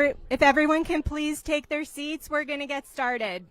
If everyone can please take their seats, we're going to get started.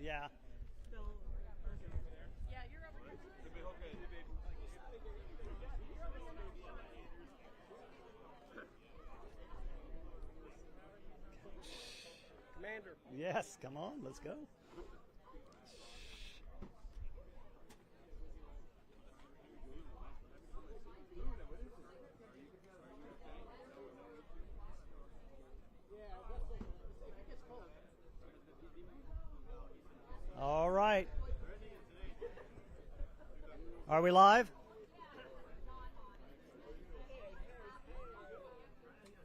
Yeah. Commander. Yes, come on, let's go. All right. Are we live?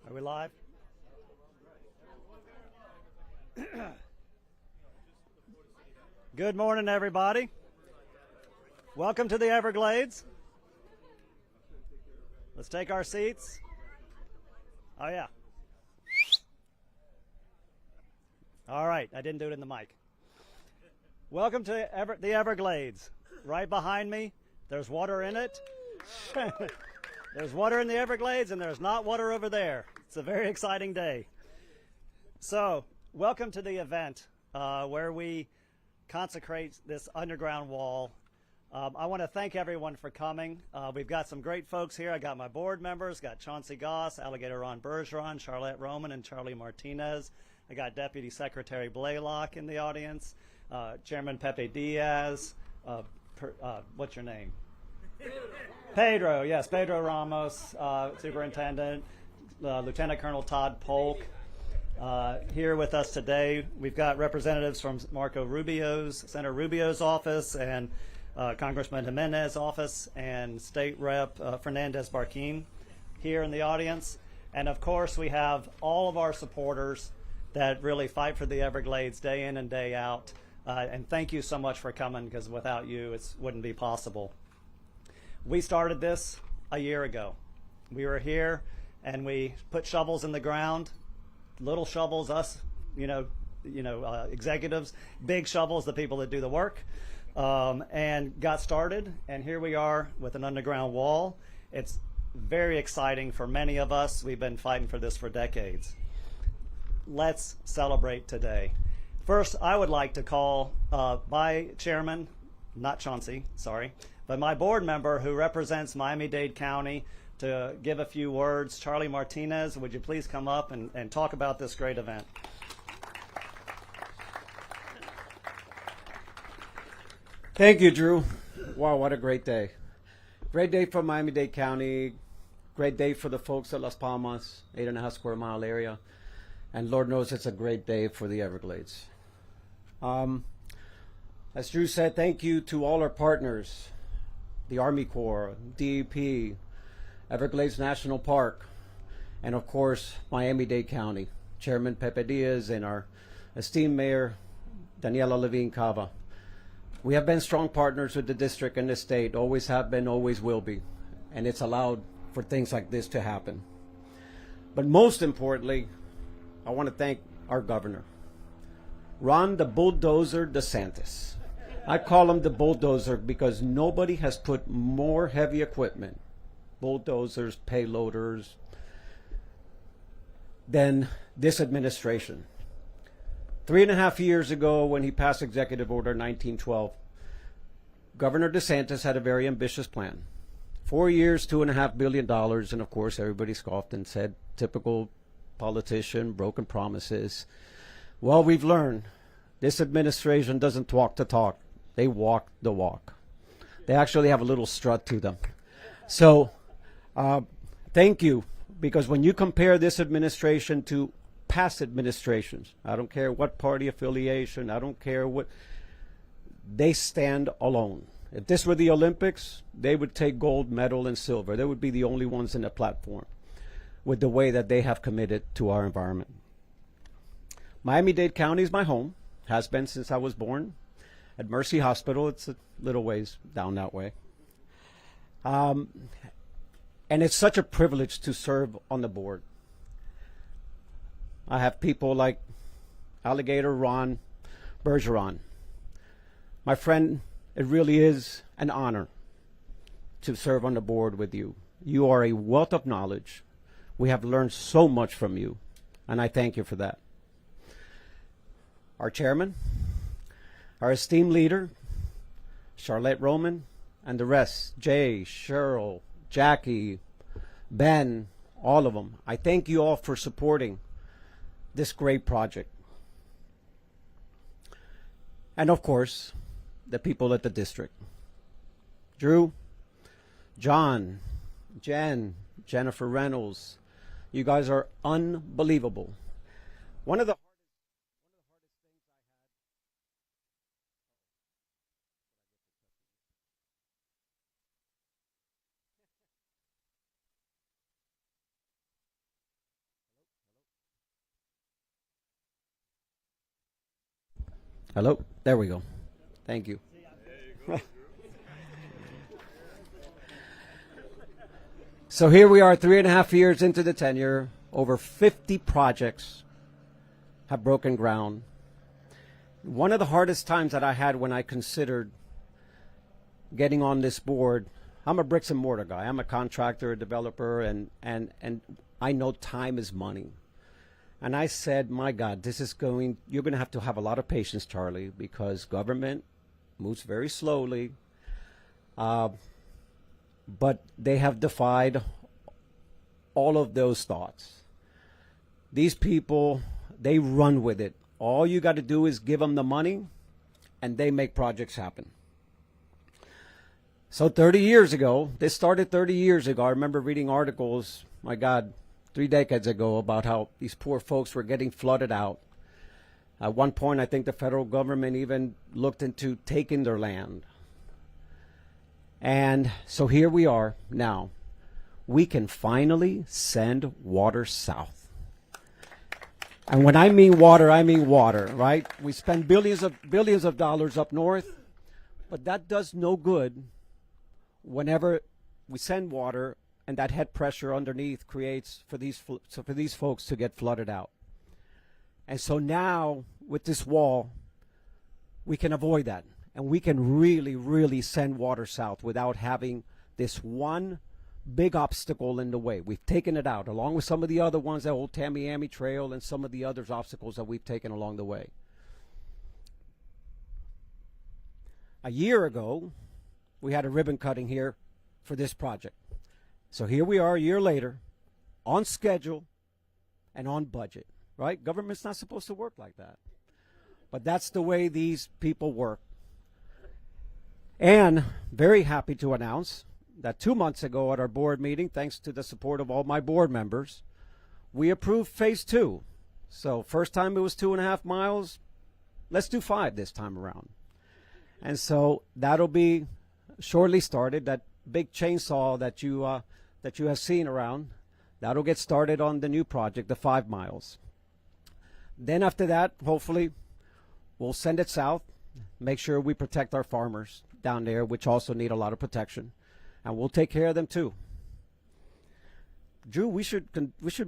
Are we live? Good morning, everybody. Welcome to the Everglades. Let's take our seats. Oh, yeah. All right, I didn't do it in the mic. Welcome to the Everglades. Right behind me, there's water in it. There's water in the Everglades, and there's not water over there. It's a very exciting day. So, welcome to the event where we consecrate this underground wall. I want to thank everyone for coming. We've got some great folks here. I got my board members, got Chauncey Goss, Alligator Bergeron, Charlotte Roman, and Charlie Martinez. I got Deputy Secretary Blaylock in the audience, Chairman Pepe Diaz, what's your name? Pedro, yes, Pedro Ramos, Superintendent, Lieutenant Colonel Todd Polk. Here with us today, we've got representatives from Senator Rubio's office, and Congressman Jimenez's office, and State Rep Fernandez Barquin here in the audience. And of course, we have all of our supporters that really fight for the Everglades day in and day out. And thank you so much for coming, because without you, it wouldn't be possible. We started this a year ago. We were here and we put shovels in the ground, little shovels, us, executives, big shovels, the people that do the work, and got started. And here we are with an underground wall. It's very exciting for many of us. We've been fighting for this for decades. Let's celebrate today. First, I would like to call my chairman, not Chauncey, sorry, but my board member who represents Miami-Dade County to give a few words. Charlie Martinez, would you please come up and talk about this great event? Thank you, Drew. Wow, what a great day. Great day for Miami-Dade County. Great day for the folks at Las Palmas, 8.5 square mile area. And Lord knows it's a great day for the Everglades. As Drew said, thank you to all our partners, the Army Corps, DEP, Everglades National Park, and of course, Miami-Dade County, Chairman Pepe Diaz and our esteemed Mayor, Daniela Levine Cava. We have been strong partners with the district and the state, always have been, always will be, and it's allowed for things like this to happen. But most importantly, I want to thank our governor, Ron the Bulldozer DeSantis. I call him the bulldozer because nobody has put more heavy equipment, bulldozers, payloaders, than this administration. 3.5 years ago, when he passed Executive Order 1912, Governor DeSantis had a very ambitious plan. 4 years, $2.5 billion, and of course everybody scoffed and said, typical politician, broken promises. Well, we've learned this administration doesn't talk the talk. They walk the walk. They actually have a little strut to them. So thank you, because when you compare this administration to past administrations, I don't care what party affiliation, I don't care what, they stand alone. If this were the Olympics, they would take gold, medal, and silver. They would be the only ones in the platform with the way that they have committed to our environment. Miami-Dade County is my home, has been since I was born. At Mercy Hospital, it's a little ways down that way. And it's such a privilege to serve on the board. I have people like Alligator, Ron, Bergeron. My friend, it really is an honor to serve on the board with you. You are a wealth of knowledge. We have learned so much from you, and I thank you for that. Our chairman, our esteemed leader, Charlotte Roman, and the rest, Jay, Cheryl, Jackie, Ben, all of them. I thank you all for supporting this great project. And of course, the people at the district. Drew, John, Jen, Jennifer Reynolds, you guys are unbelievable. One of the Hello? There we go. Thank you. So here we are, 3.5 years into the tenure. Over 50 projects have broken ground. One of the hardest times that I had when I considered getting on this board, I'm a bricks and mortar guy. I'm a contractor, a developer, and I know time is money. And I said, my God, you're going to have a lot of patience, Charlie, because government moves very slowly. But they have defied all of those thoughts. These people, they run with it. All you got to do is give them the money, and they make projects happen. So 30 years ago, this started 30 years ago. I remember reading articles, my God, 3 decades ago, about how these poor folks were getting flooded out. At one point, I think the federal government even looked into taking their land. And so here we are now. We can finally send water south. And when I mean water, right? We spend billions of dollars up north, but that does no good whenever we send water and that head pressure underneath creates for these folks to get flooded out. And so now with this wall, we can avoid that. And we can really, really send water south without having this one big obstacle in the way. We've taken it out, along with some of the other ones, the old Tamiami Trail and some of the other obstacles that we've taken along the way. A year ago, we had a ribbon cutting here for this project. So here we are a year later, on schedule and on budget, right? Government's not supposed to work like that. But that's the way these people work. And very happy to announce that 2 months ago at our board meeting, thanks to the support of all my board members, we approved phase 2. So first time it was 2.5 miles. Let's do 5 this time around. And so that'll be shortly started. That big chainsaw that you have seen around, that'll get started on the new project, the 5 miles. Then after that, hopefully, we'll send it south, make sure we protect our farmers down there, which also need a lot of protection, and we'll take care of them too. Drew, we should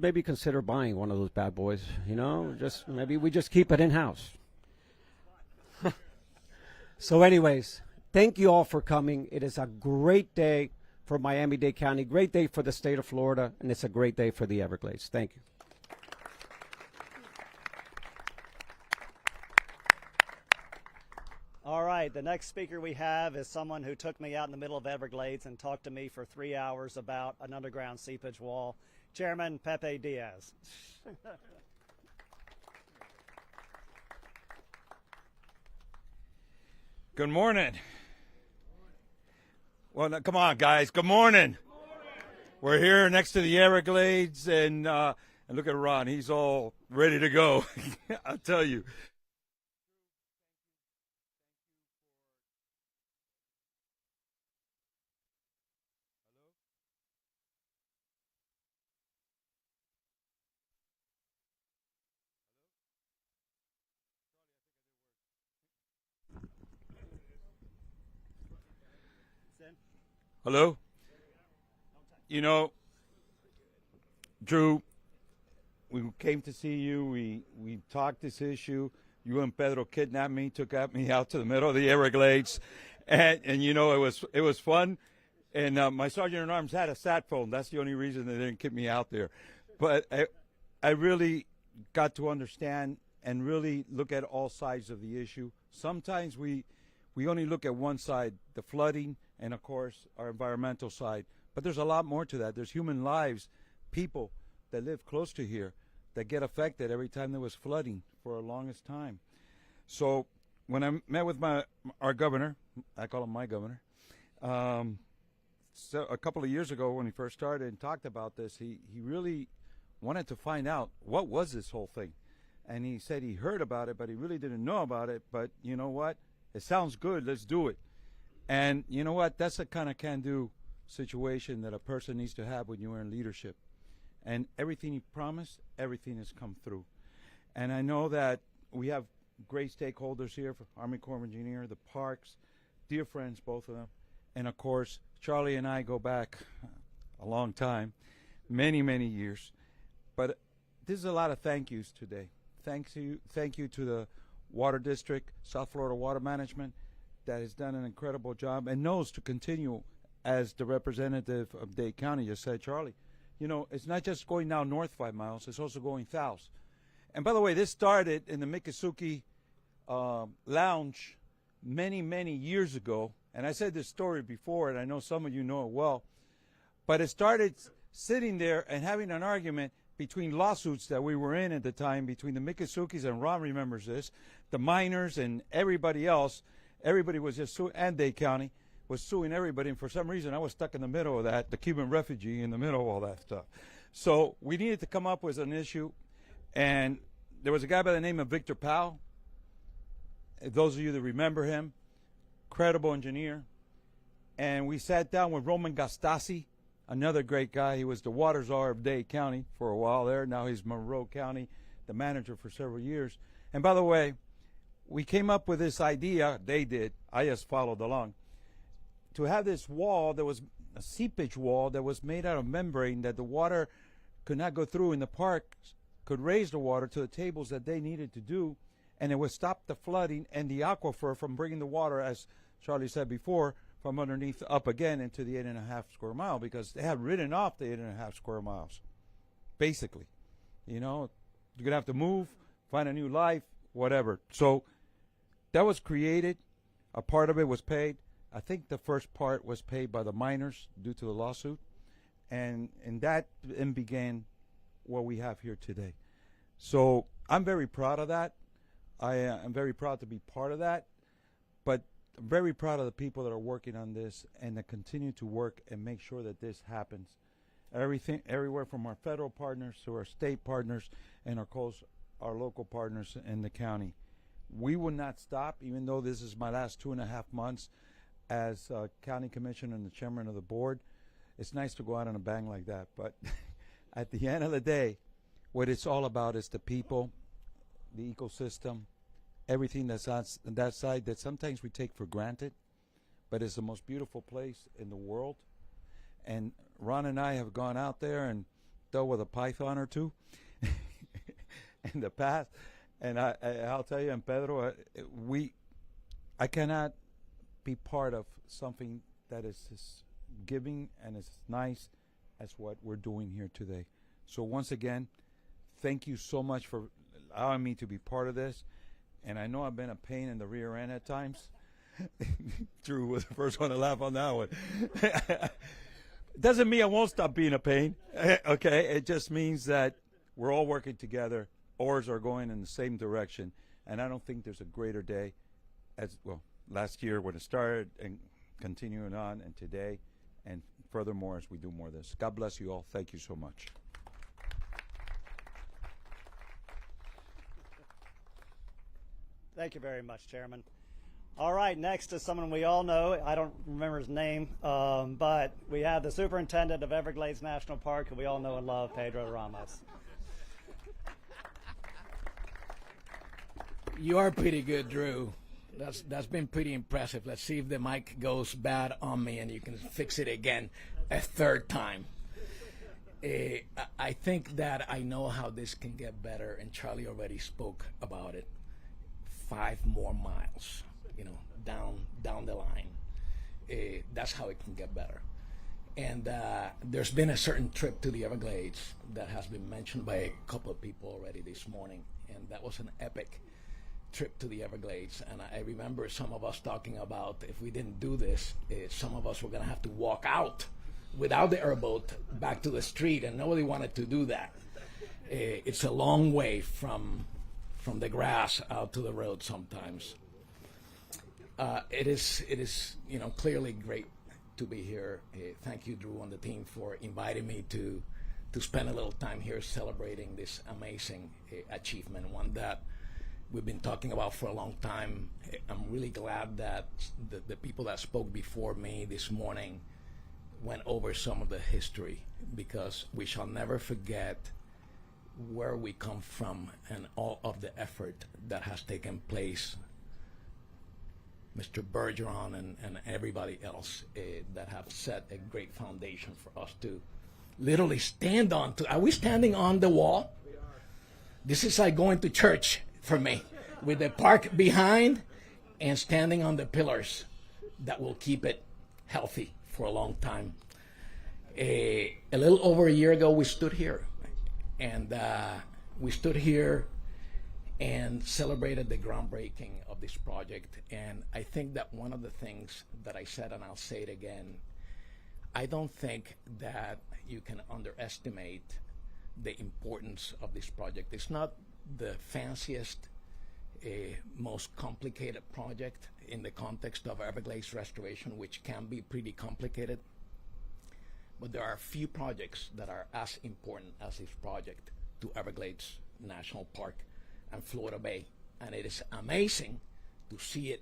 maybe consider buying one of those bad boys. You know, maybe we just keep it in house. So, anyways, thank you all for coming. It is a great day for Miami-Dade County, great day for the state of Florida, and it's a great day for the Everglades. Thank you. All right, the next speaker we have is someone who took me out in the middle of Everglades and talked to me for 3 hours about an underground seepage wall, Chairman Pepe Diaz. Good morning. Well, now, come on, guys. Good morning. We're here next to the Everglades, and look at Ron. He's all ready to go. I'll tell you. Hello? You know, Drew, we came to see you. We talked this issue. You and Pedro kidnapped me, took me out to the middle of the Everglades, and you know it was fun. And my sergeant at arms had a sat phone. That's the only reason they didn't kick me out there. But I really got to understand and really look at all sides of the issue. Sometimes we only look at one side, the flooding, and of course our environmental side. But there's a lot more to that. There's human lives, people that live close to here that get affected every time there was flooding for the longest time. So when I met with our governor, I call him my governor, so a couple of years ago when he first started and talked about this, he really wanted to find out what was this whole thing. And he said he heard about it, but he really didn't know about it. But you know what? It sounds good. Let's do it. And you know what? That's the kind of can-do situation that a person needs to have when you're in leadership. And everything he promised, everything has come through. And I know that we have great stakeholders here for Army Corps of Engineers, the parks, dear friends, both of them. And of course, Charlie and I go back a long time, many, many years. But this is a lot of thank yous today. Thank you to the Water District, South Florida Water Management, that has done an incredible job and knows to continue as the representative of Dade County just said, Charlie. You know, it's not just going down north 5 miles, it's also going south. And by the way, this started in the Miccosukee Lounge many, many years ago. And I said this story before, and I know some of you know it well. But it started sitting there and having an argument between lawsuits that we were in at the time between the Miccosukes, and Ron remembers this, the miners and everybody else. Everybody was just suing, and Dade County was suing everybody. And for some reason, I was stuck in the middle of that, the Cuban refugee in the middle of all that stuff. So we needed to come up with an issue. And there was a guy by the name of Victor Powell. Those of you that remember him, credible engineer. And we sat down with Roman Gastasi, another great guy. He was the water czar of Dade County for a while there. Now he's Monroe County, the manager for several years. And by the way, we came up with this idea, they did, I just followed along, to have this wall that was a seepage wall that was made out of membrane that the water could not go through in the park, could raise the water to the tables that they needed to do, and it would stop the flooding and the aquifer from bringing the water, as Charlie said before, from underneath up again into the 8.5 square mile, because they had ridden off the 8.5 square miles, basically. You know, you're going to have to move, find a new life, whatever. So that was created. A part of it was paid. I think the first part was paid by the miners due to the lawsuit. And that began what we have here today. So I'm very proud of that. I am very proud to be part of that. But I'm very proud of the people that are working on this and that continue to work and make sure that this happens. Everywhere from our federal partners to our state partners and of course our local partners in the county. We will not stop, even though this is my last 2.5 months as county commissioner and the chairman of the board. It's nice to go out on a bang like that, but at the end of the day, what it's all about is the people, the ecosystem, everything that's on that side that sometimes we take for granted, but it's the most beautiful place in the world. And Ron and I have gone out there and dealt with a python or two in the past. And I'll tell you, and Pedro, I cannot be part of something that is as giving and as nice as what we're doing here today. So once again, thank you so much for allowing me to be part of this. And I know I've been a pain in the rear end at times. Drew was the first one to laugh on that one. Doesn't mean I won't stop being a pain. Okay, it just means that we're all working together. Oars are going in the same direction, and I don't think there's a greater day, as well, last year when it started and continuing on and today and furthermore as we do more of this. God bless you all. Thank you so much. Thank you very much, Chairman. All right, next is someone we all know. I don't remember his name, but we have the Superintendent of Everglades National Park, who we all know and love, Pedro Ramos. You are pretty good, Drew. That's been pretty impressive. Let's see if the mic goes bad on me and you can fix it again a third time. I think that I know how this can get better, and Charlie already spoke about it. 5 more miles, down the line. That's how it can get better. And there's been a certain trip to the Everglades that has been mentioned by a couple of people already this morning, and that was an epic trip to the Everglades. And I remember some of us talking about if we didn't do this, some of us were going to have to walk out without the airboat back to the street, and nobody wanted to do that. It's a long way from the grass out to the road sometimes. It is clearly great to be here. Thank you, Drew, and the team for inviting me to spend a little time here celebrating this amazing achievement, one that we've been talking about for a long time. I'm really glad that the people that spoke before me this morning went over some of the history, because we shall never forget where we come from and all of the effort that has taken place. Mr. Bergeron and everybody else that have set a great foundation for us to literally stand on. Are we standing on the wall? We are. This is like going to church for me, with the park behind and standing on the pillars that will keep it healthy for a long time. A little over a year ago, we stood here, and and celebrated the groundbreaking of this project. And I think that one of the things that I said, and I'll say it again, I don't think that you can underestimate the importance of this project. It's not the fanciest, most complicated project in the context of Everglades restoration, which can be pretty complicated. But there are a few projects that are as important as this project to Everglades National Park and Florida Bay. And it is amazing to see it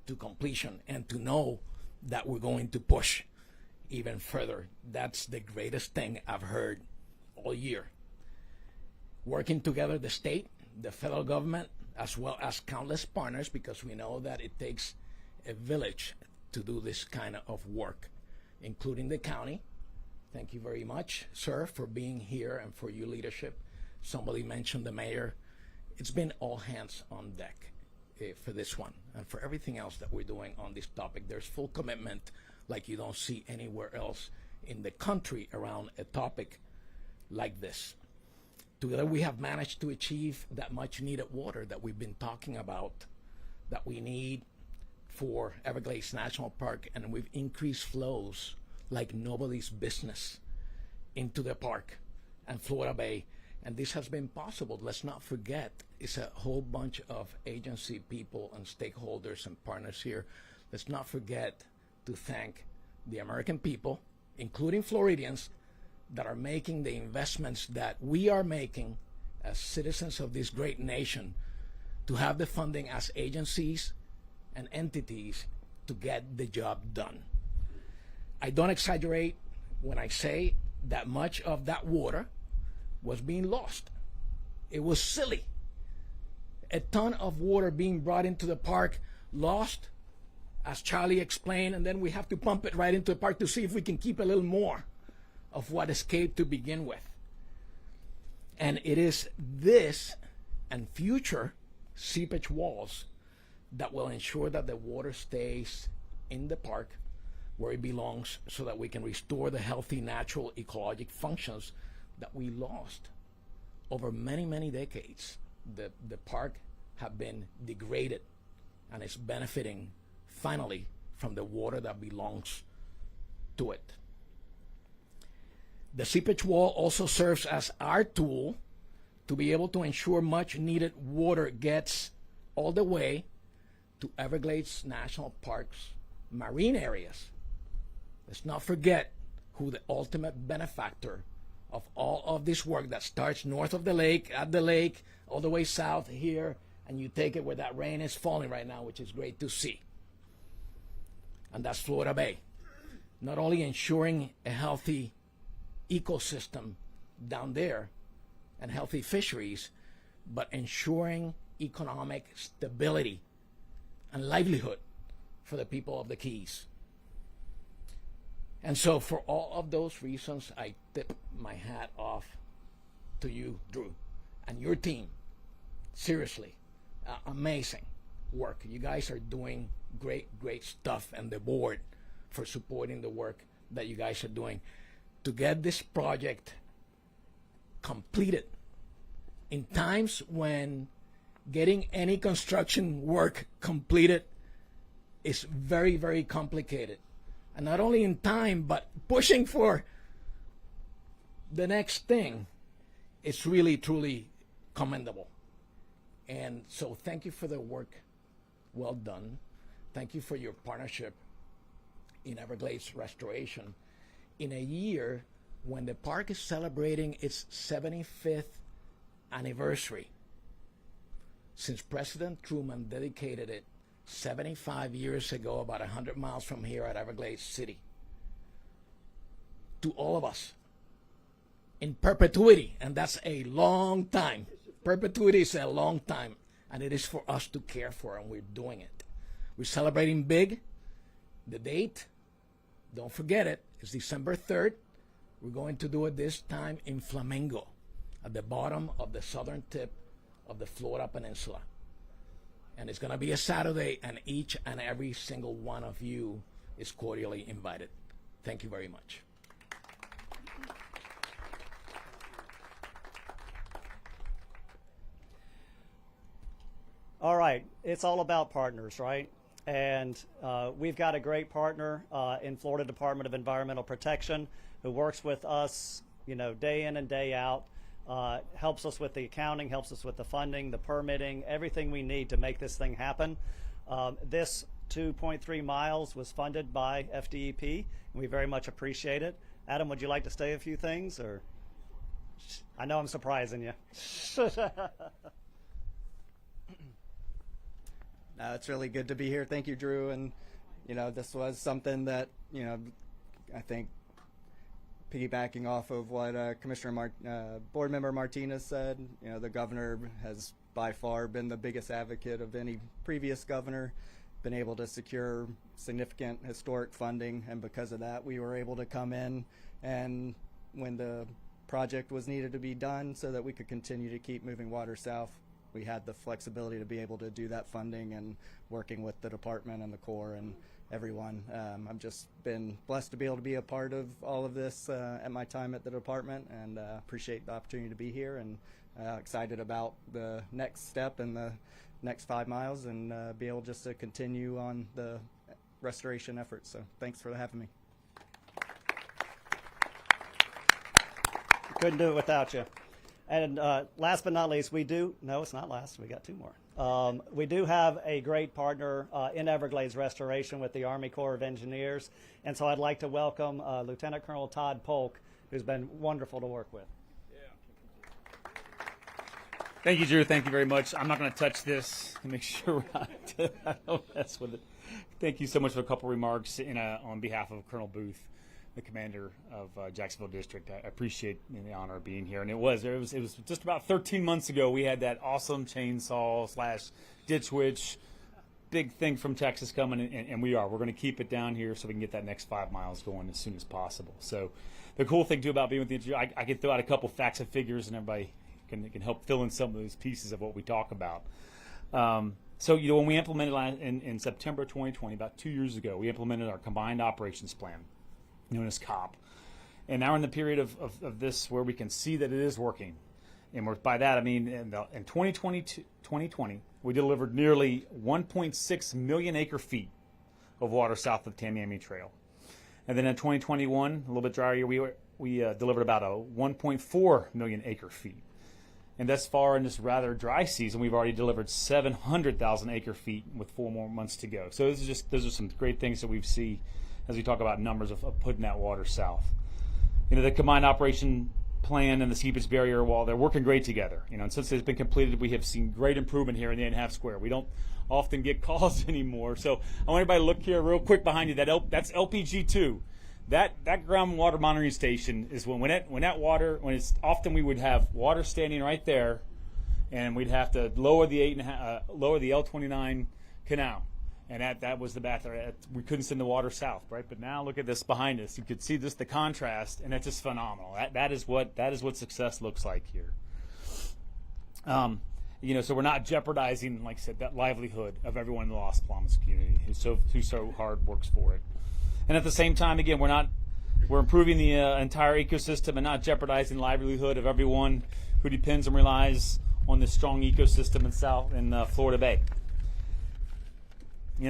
to completion and to know that we're going to push even further. That's the greatest thing I've heard all year. Working together, the state, the federal government, as well as countless partners, because we know that it takes a village to do this kind of work, including the county. Thank you very much, sir, for being here and for your leadership. Somebody mentioned the mayor. It's been all hands on deck for this one and for everything else that we're doing on this topic. There's full commitment like you don't see anywhere else in the country around a topic like this. Together we have managed to achieve that much needed water that we've been talking about, that we need for Everglades National Park, and we've increased flows like nobody's business into the park and Florida Bay. And this has been possible. Let's not forget, it's a whole bunch of agency people and stakeholders and partners here. Let's not forget to thank the American people, including Floridians, that are making the investments that we are making as citizens of this great nation to have the funding as agencies and entities to get the job done. I don't exaggerate when I say that much of that water was being lost. It was silly. A ton of water being brought into the park, lost, as Charlie explained, and then we have to pump it right into the park to see if we can keep a little more of what escaped to begin with. And it is this and future seepage walls that will ensure that the water stays in the park where it belongs, so that we can restore the healthy natural ecologic functions that we lost over many, many decades. The park have been degraded, and it's benefiting finally from the water that belongs to it. The seepage wall also serves as our tool to be able to ensure much needed water gets all the way to Everglades National Park's marine areas. Let's not forget who the ultimate benefactor of all of this work that starts north of the lake, at the lake, all the way south here, and you take it where that rain is falling right now, which is great to see. And that's Florida Bay. Not only ensuring a healthy ecosystem down there and healthy fisheries, but ensuring economic stability and livelihood for the people of the Keys. And so for all of those reasons, I tip my hat off to you, Drew, and your team. Seriously, amazing work. You guys are doing great stuff, and the board for supporting the work that you guys are doing to get this project completed in times when getting any construction work completed is very complicated. And not only in time, but pushing for the next thing is really, truly commendable. And so thank you for the work well done. Thank you for your partnership in Everglades restoration in a year when the park is celebrating its 75th anniversary since President Truman dedicated it 75 years ago, about 100 miles from here at Everglades City, to all of us in perpetuity. And that's a long time. Perpetuity is a long time, and it is for us to care for, and we're doing it. We're celebrating big. The date, don't forget it, is December 3rd. We're going to do it this time in Flamingo, at the bottom of the southern tip of the Florida Peninsula. And it's going to be a Saturday, and each and every single one of you is cordially invited. Thank you very much. All right, it's all about partners, right? And we've got a great partner in Florida Department of Environmental Protection who works with us, day in and day out. Helps us with the accounting, helps us with the funding, the permitting, everything we need to make this thing happen. This 2.3 miles was funded by FDEP, and we very much appreciate it. Adam, would you like to say a few things? Or I know I'm surprising you. It's really good to be here. Thank you, Drew. And, this was something that, I think piggybacking off of what Board Member Martinez said, the governor has by far been the biggest advocate of any previous governor, been able to secure significant historic funding, and because of that, we were able to come in and when the project was needed to be done so that we could continue to keep moving water south, we had the flexibility to be able to do that funding, and working with the department and the Corps and everyone. I've just been blessed to be able to be a part of all of this at my time at the department, and appreciate the opportunity to be here, and excited about the next step and the next 5 miles, and be able just to continue on the restoration efforts. So thanks for having me. Couldn't do it without you. And last but not least, no, it's not last, we got 2 more. We do have a great partner in Everglades Restoration with the Army Corps of Engineers. And so I'd like to welcome Lieutenant Colonel Todd Polk, who's been wonderful to work with. Thank you, Drew. Thank you very much. I'm not going to touch this to make sure I don't mess with it. Thank you so much for a couple remarks on behalf of Colonel Booth, the commander of Jacksonville District. I appreciate the honor of being here. And it was just about 13 months ago we had that awesome chainsaw / ditch witch big thing from Texas coming, and we're going to keep it down here so we can get that next 5 miles going as soon as possible. So the cool thing too about being with you, I can throw out a couple facts and figures, and everybody can help fill in some of those pieces of what we talk about. So when we implemented in September 2020, about 2 years ago, we implemented our combined operations plan, known as COP. And now we're in the period of this where we can see that it is working. And by that I mean in 2020, we delivered nearly 1.6 million acre feet of water south of Tamiami Trail. And then in 2021, a little bit drier year, we delivered about a 1.4 million acre feet. And thus far in this rather dry season, we've already delivered 700,000 acre feet with 4 more months to go. So those are some great things that we see as we talk about numbers of putting that water south. The combined operation plan and the seepage barrier wall, they're working great together. And since it's been completed, we have seen great improvement here in the 8.5 square. We don't often get calls anymore. So I want everybody to look here real quick behind you. That's LPG2. That groundwater monitoring station is when it's often we would have water standing right there, and we'd have to lower the L29 canal, and that was the bathroom. We couldn't send the water south, right? But now look at this behind us. You could see just the contrast, and it's just phenomenal. That is what success looks like here. So we're not jeopardizing, like I said, that livelihood of everyone in the Los Palmas community who so hard works for it. And at the same time, again, we're improving the entire ecosystem and not jeopardizing the livelihood of everyone who depends and relies on this strong ecosystem in Florida Bay.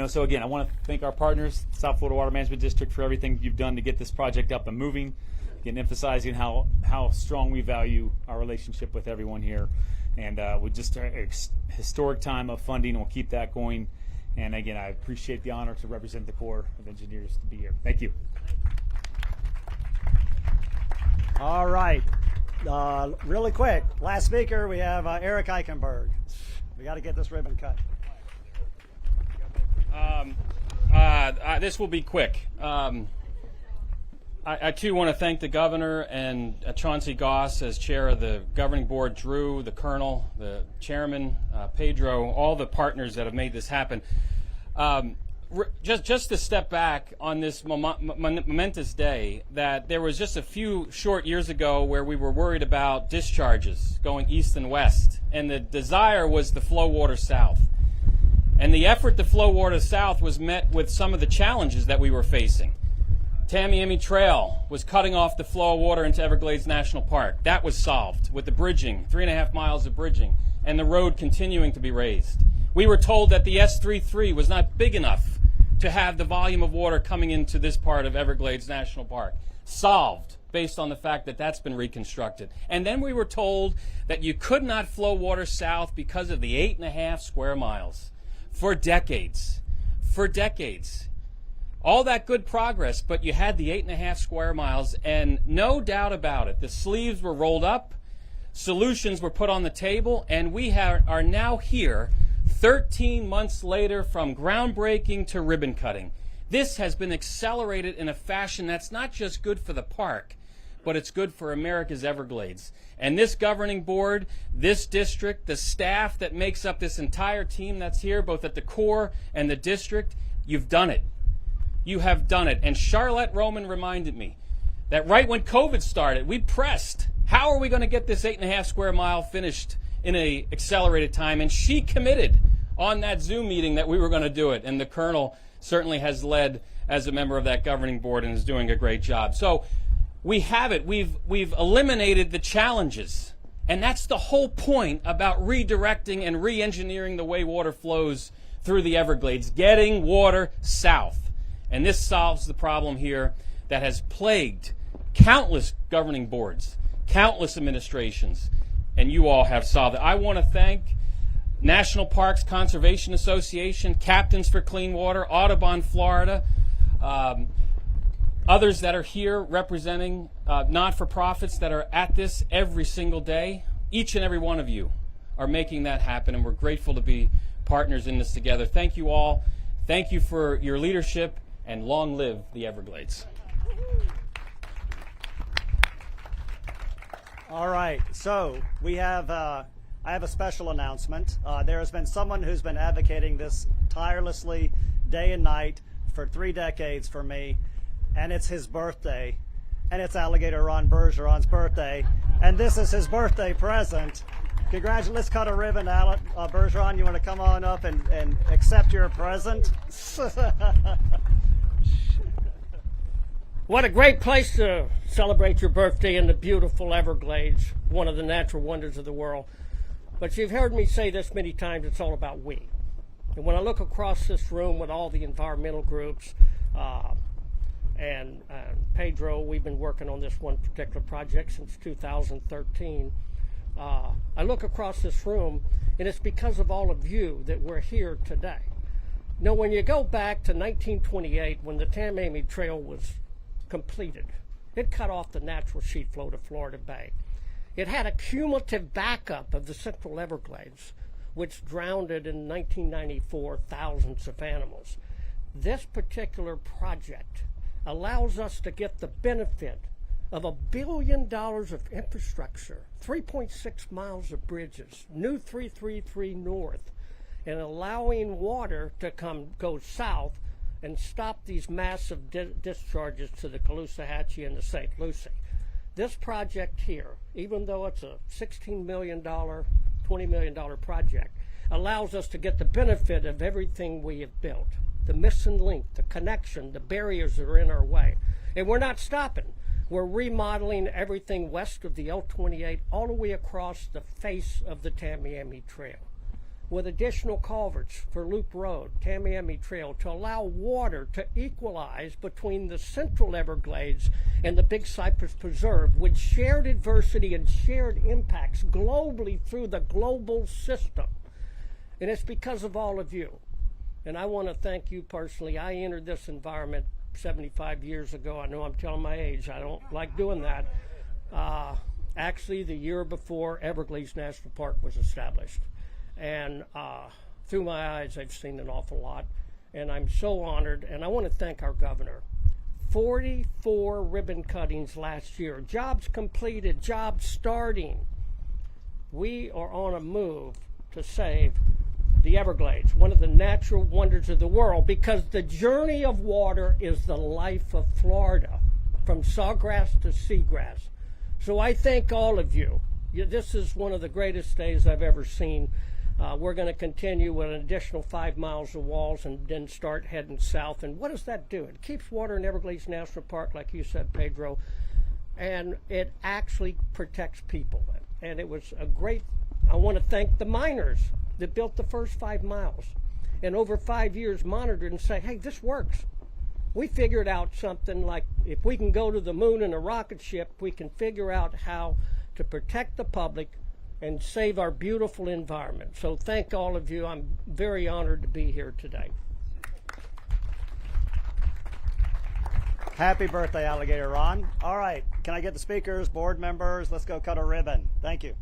So again, I want to thank our partners, South Florida Water Management District, for everything you've done to get this project up and moving. Again, emphasizing how strong we value our relationship with everyone here, and with just a historic time of funding, we'll keep that going. And again, I appreciate the honor to represent the Corps of Engineers to be here. Thank you. All right. Really quick, last speaker, we have Eric Eichenberg. We got to get this ribbon cut. This will be quick. I too want to thank the governor and Chauncey Goss as chair of the governing board, Drew, the colonel, the chairman, Pedro, all the partners that have made this happen. Just to step back on this momentous day, that there was just a few short years ago where we were worried about discharges going east and west, and the desire was to flow water south. And the effort to flow water south was met with some of the challenges that we were facing. Tamiami Trail was cutting off the flow of water into Everglades National Park. That was solved with the bridging, 3.5 miles of bridging, and the road continuing to be raised. We were told that the S33 was not big enough to have the volume of water coming into this part of Everglades National Park. Solved based on the fact that that's been reconstructed. And then we were told that you could not flow water south because of the 8.5 square miles. For decades. For decades. All that good progress, but you had the 8.5 square miles, and no doubt about it, the sleeves were rolled up, solutions were put on the table, and we are now here 13 months later from groundbreaking to ribbon cutting. This has been accelerated in a fashion that's not just good for the park, but it's good for America's Everglades. And this governing board, this district, the staff that makes up this entire team that's here, both at the Corps and the district, you've done it. You have done it. And Charlotte Roman reminded me that right when COVID started, we pressed, how are we going to get this 8.5 square mile finished in an accelerated time? And she committed on that Zoom meeting that we were going to do it. And the colonel certainly has led as a member of that governing board and is doing a great job. So we have it. We've eliminated the challenges. And that's the whole point about redirecting and re-engineering the way water flows through the Everglades, getting water south. And this solves the problem here that has plagued countless governing boards, countless administrations, and you all have solved it. I want to thank National Parks Conservation Association, Captains for Clean Water, Audubon, Florida, others that are here representing not-for-profits that are at this every single day. Each and every one of you are making that happen, and we're grateful to be partners in this together. Thank you all. Thank you for your leadership, and long live the Everglades. All right, so we have, I have a special announcement. There has been someone who's been advocating this tirelessly day and night for 3 decades for me, and it's his birthday, and it's Alligator Ron Bergeron's birthday, and this is his birthday present. Congratulations, let's cut a ribbon, Bergeron, you want to come on up and accept your present? What a great place to celebrate your birthday in the beautiful Everglades, one of the natural wonders of the world. But you've heard me say this many times, it's all about we. And when I look across this room with all the environmental groups, and Pedro, we've been working on this one particular project since 2013. I look across this room, and it's because of all of you that we're here today. Now, when you go back to 1928, when the Tamiami Trail was completed, it cut off the natural sheet flow to Florida Bay. It had a cumulative backup of the Central Everglades, which drowned in 1994 thousands of animals. This particular project allows us to get the benefit of $1 billion of infrastructure, 3.6 miles of bridges, new 333 North, and allowing water to go south and stop these massive discharges to the Caloosahatchee and the St. Lucie. This project here, even though it's a $16 million, $20 million project, allows us to get the benefit of everything we have built. The missing link, the connection, the barriers that are in our way. And we're not stopping. We're remodeling everything west of the L-28 all the way across the face of the Tamiami Trail, with additional culverts for Loop Road, Tamiami Trail, to allow water to equalize between the Central Everglades and the Big Cypress Preserve, with shared adversity and shared impacts globally through the global system. And it's because of all of you. And I want to thank you personally. I entered this environment 75 years ago. I know I'm telling my age. I don't like doing that. Actually, the year before Everglades National Park was established. And through my eyes, I've seen an awful lot. And I'm so honored. And I want to thank our governor. 44 ribbon cuttings last year. Jobs completed, jobs starting. We are on a move to save the Everglades, one of the natural wonders of the world, because the journey of water is the life of Florida, from sawgrass to seagrass. So I thank all of you. This is one of the greatest days I've ever seen. We're going to continue with an additional 5 miles of walls and then start heading south. And what does that do? It keeps water in Everglades National Park, like you said, Pedro, and it actually protects people. And it was a great, I want to thank the miners that built the first 5 miles and over 5 years monitored and say, hey, this works. We figured out something like, if we can go to the moon in a rocket ship, we can figure out how to protect the public and save our beautiful environment. So thank all of you. I'm very honored to be here today. Happy birthday, Alligator Ron. All right, can I get the speakers, board members? Let's go cut a ribbon. Thank you.